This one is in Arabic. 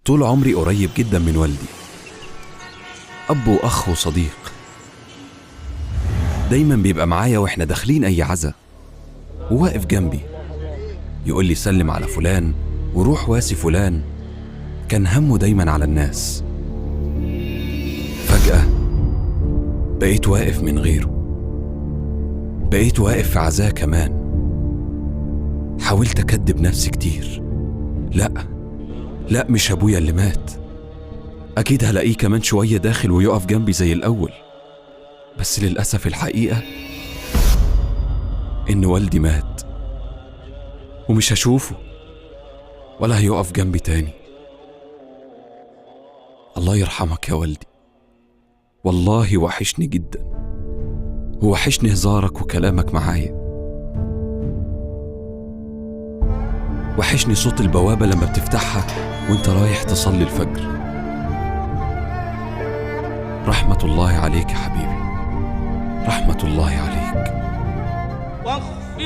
طول عمري قريب جدا من والدي، أب وأخ وصديق. دايما بيبقى معايا واحنا داخلين أي عزا، وواقف جنبي يقول لي سلم على فلان وروح واسي فلان. كان همه دايما على الناس. فجأة بقيت واقف من غيره، بقيت واقف في عزاه كمان. حاولت أكدب نفسي كتير، لا مش أبويا اللي مات، أكيد هلاقيه كمان شوية داخل ويقف جنبي زي الأول. بس للأسف الحقيقة إن والدي مات، ومش هشوفه ولا هيقف جنبي تاني. الله يرحمك يا والدي، والله وحشني جدا، ووحشني هزارك وكلامك معايا، وحشني صوت البوابة لما بتفتحها وانت رايح تصلي الفجر. رحمة الله عليك يا حبيبي، رحمة الله عليك. واخفض